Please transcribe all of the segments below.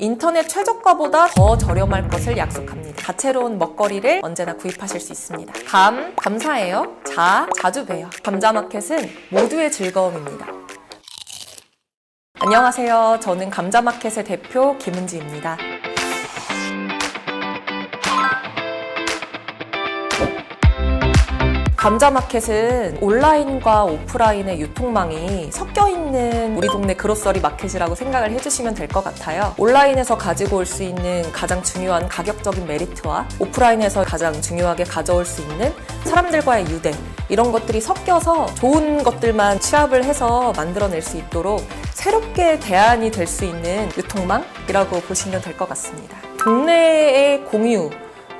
인터넷 최저가보다 더 저렴할 것을 약속합니다. 다채로운 먹거리를 언제나 구입하실 수 있습니다. 감사해요. 자주 봬요. 감자마켓은 모두의 즐거움입니다. 안녕하세요. 저는 감자마켓의 대표 김은지입니다. 감자마켓은 온라인과 오프라인의 유통망이 섞여있는 우리 동네 그로서리 마켓이라고 생각을 해주시면 될 것 같아요. 온라인에서 가지고 올 수 있는 가장 중요한 가격적인 메리트와 오프라인에서 가장 중요하게 가져올 수 있는 사람들과의 유대, 이런 것들이 섞여서 좋은 것들만 취합을 해서 만들어낼 수 있도록 새롭게 대안이 될 수 있는 유통망이라고 보시면 될 것 같습니다. 동네의 공유,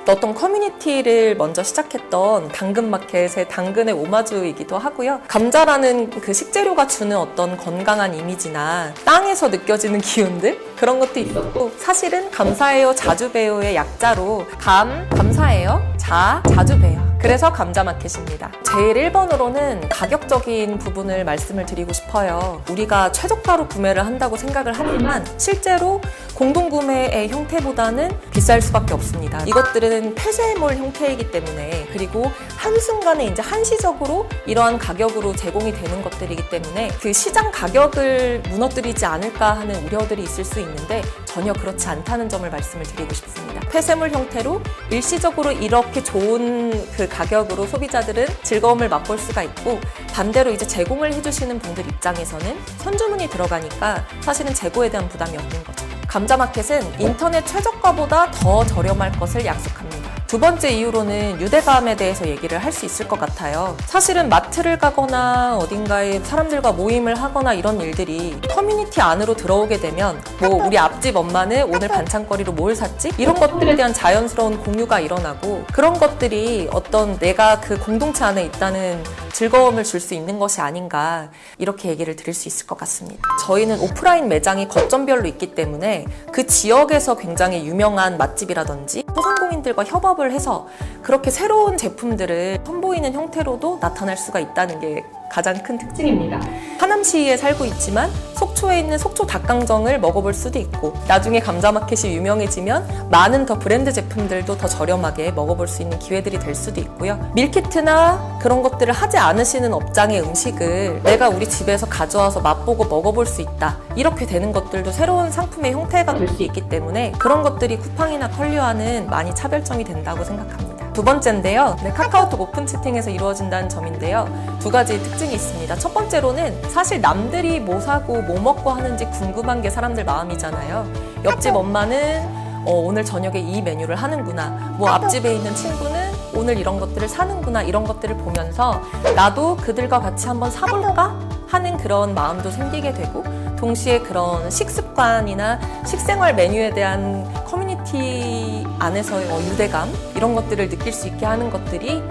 어떤 커뮤니티를 먼저 시작했던 당근마켓의 당근의 오마주이기도 하고요. 감자라는 그 식재료가 주는 어떤 건강한 이미지나 땅에서 느껴지는 기운들, 그런 것도 있었고, 사실은 감사해요 자주 봬요의 약자로 감사해요 자주 봬요. 그래서 감자마켓입니다. 제일 1번으로는 가격적인 부분을 말씀을 드리고 싶어요. 우리가 최저가로 구매를 한다고 생각을 하지만 실제로 공동구매의 형태보다는 비쌀 수밖에 없습니다. 이것들은 폐쇄몰 형태이기 때문에, 그리고 한순간에 이제 한시적으로 이러한 가격으로 제공이 되는 것들이기 때문에 그 시장 가격을 무너뜨리지 않을까 하는 우려들이 있을 수 있는데 전혀 그렇지 않다는 점을 말씀을 드리고 싶습니다. 폐쇄몰 형태로 일시적으로 이렇게 좋은 그 가격으로 소비자들은 즐거움을 맛볼 수가 있고, 반대로 이제 제공을 해주시는 분들 입장에서는 선주문이 들어가니까 사실은 재고에 대한 부담이 없는 거죠. 감자마켓은 인터넷 최저가보다 더 저렴할 것을 약속합니다. 두 번째 이유로는 유대감에 대해서 얘기를 할 수 있을 것 같아요. 사실은 마트를 가거나 어딘가에 사람들과 모임을 하거나 이런 일들이 커뮤니티 안으로 들어오게 되면 우리 앞집 엄마는 오늘 반찬거리로 뭘 샀지? 이런 것들에 대한 자연스러운 공유가 일어나고, 그런 것들이 어떤 내가 그 공동체 안에 있다는 즐거움을 줄 수 있는 것이 아닌가, 이렇게 얘기를 드릴 수 있을 것 같습니다. 저희는 오프라인 매장이 거점별로 있기 때문에 그 지역에서 굉장히 유명한 맛집이라든지 소상공인들과 협업을 해서 그렇게 새로운 제품들을 선보이는 형태로도 나타날 수가 있다는 게 가장 큰 특징입니다. 하남시에 살고 있지만 속초에 있는 속초 닭강정을 먹어볼 수도 있고, 나중에 감자마켓이 유명해지면 많은 더 브랜드 제품들도 더 저렴하게 먹어볼 수 있는 기회들이 될 수도 있고요. 밀키트나 그런 것들을 하지 않으시는 업장의 음식을 내가 우리 집에서 가져와서 맛보고 먹어볼 수 있다, 이렇게 되는 것들도 새로운 상품의 형태가 될 수 있기 때문에 그런 것들이 쿠팡이나 컬리와는 많이 차별점이 된다고 생각합니다. 두 번째인데요. 카카오톡 오픈 채팅에서 이루어진다는 점인데요. 두 가지 특징이 있습니다. 첫 번째로는 사실 남들이 뭐 사고 뭐 먹고 하는지 궁금한 게 사람들 마음이잖아요. 옆집 엄마는 오늘 저녁에 이 메뉴를 하는구나, 앞집에 있는 친구는 오늘 이런 것들을 사는구나, 이런 것들을 보면서 나도 그들과 같이 한번 사볼까 하는 그런 마음도 생기게 되고, 동시에 그런 식습관이나 식생활 메뉴에 대한 커뮤니티 안에서의 유대감, 이런 것들을 느낄 수 있게 하는 것들이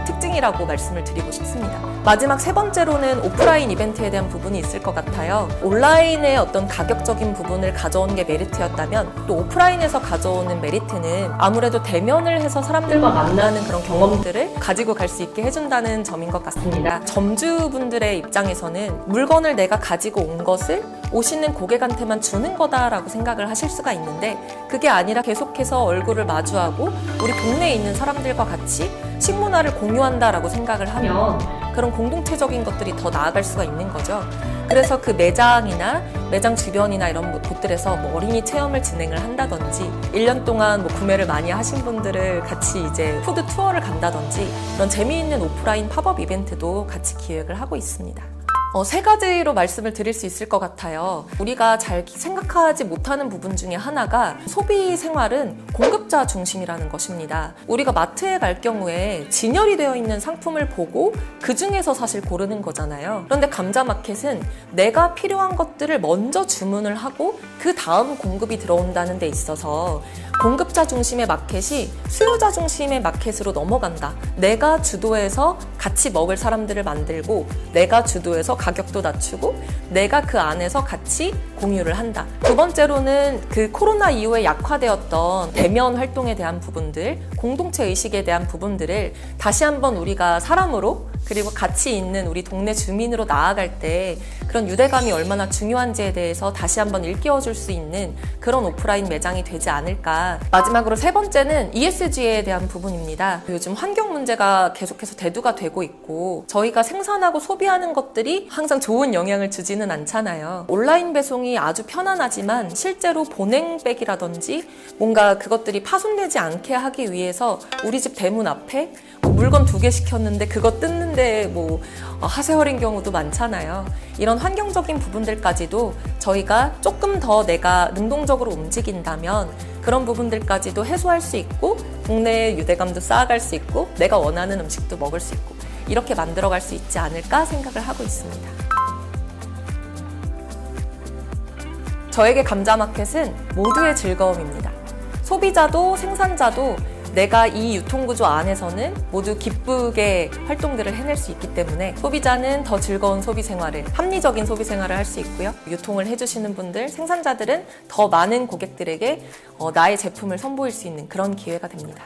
특징이라고 말씀을 드리고 싶습니다. 마지막 세 번째로는 오프라인 이벤트에 대한 부분이 있을 것 같아요. 온라인의 어떤 가격적인 부분을 가져온 게 메리트였다면, 또 오프라인에서 가져오는 메리트는 아무래도 대면을 해서 사람들과 만나는 그런 경험들을 가지고 갈 수 있게 해준다는 점인 것 같습니다. 점주분들의 입장에서는 물건을 내가 가지고 온 것을 오시는 고객한테만 주는 거다라고 생각을 하실 수가 있는데, 그게 아니라 계속해서 얼굴을 마주하고 우리 동네에 있는 사람들과 같이 식문화를 공유한다라고 생각을 하면 그런 공동체적인 것들이 더 나아갈 수가 있는 거죠. 그래서 그 매장이나 매장 주변이나 이런 곳들에서 어린이 체험을 진행을 한다든지, 1년 동안 구매를 많이 하신 분들을 같이 이제 푸드 투어를 간다든지, 이런 재미있는 오프라인 팝업 이벤트도 같이 기획을 하고 있습니다. 세 가지로 말씀을 드릴 수 있을 것 같아요. 우리가 잘 생각하지 못하는 부분 중에 하나가 소비 생활은 공급자 중심이라는 것입니다. 우리가 마트에 갈 경우에 진열이 되어 있는 상품을 보고 그 중에서 사실 고르는 거잖아요. 그런데 감자마켓은 내가 필요한 것들을 먼저 주문을 하고 그 다음 공급이 들어온다는 데 있어서 공급자 중심의 마켓이 수요자 중심의 마켓으로 넘어간다. 내가 주도해서 같이 먹을 사람들을 만들고, 내가 주도해서 가격도 낮추고, 내가 그 안에서 같이 공유를 한다. 두 번째로는 그 코로나 이후에 약화되었던 대면 활동에 대한 부분들, 공동체 의식에 대한 부분들을 다시 한번 우리가 사람으로 그리고 가치 있는 우리 동네 주민으로 나아갈 때 그런 유대감이 얼마나 중요한지에 대해서 다시 한번 일깨워줄 수 있는 그런 오프라인 매장이 되지 않을까. 마지막으로 세 번째는 ESG에 대한 부분입니다. 요즘 환경 문제가 계속해서 대두가 되고 있고 저희가 생산하고 소비하는 것들이 항상 좋은 영향을 주지는 않잖아요. 온라인 배송이 아주 편안하지만 실제로 보냉백이라든지 뭔가 그것들이 파손되지 않게 하기 위해서 우리 집 대문 앞에 물건 2개 시켰는데 그거 뜯는데 하세월인 경우도 많잖아요. 이런 환경적인 부분들까지도 저희가 조금 더 내가 능동적으로 움직인다면 그런 부분들까지도 해소할 수 있고 동네의 유대감도 쌓아갈 수 있고 내가 원하는 음식도 먹을 수 있고 이렇게 만들어갈 수 있지 않을까 생각을 하고 있습니다. 저에게 감자마켓은 모두의 즐거움입니다. 소비자도 생산자도 내가 이 유통구조 안에서는 모두 기쁘게 활동들을 해낼 수 있기 때문에 소비자는 더 즐거운 소비생활을, 합리적인 소비생활을 할 수 있고요. 유통을 해주시는 분들, 생산자들은 더 많은 고객들에게 나의 제품을 선보일 수 있는 그런 기회가 됩니다.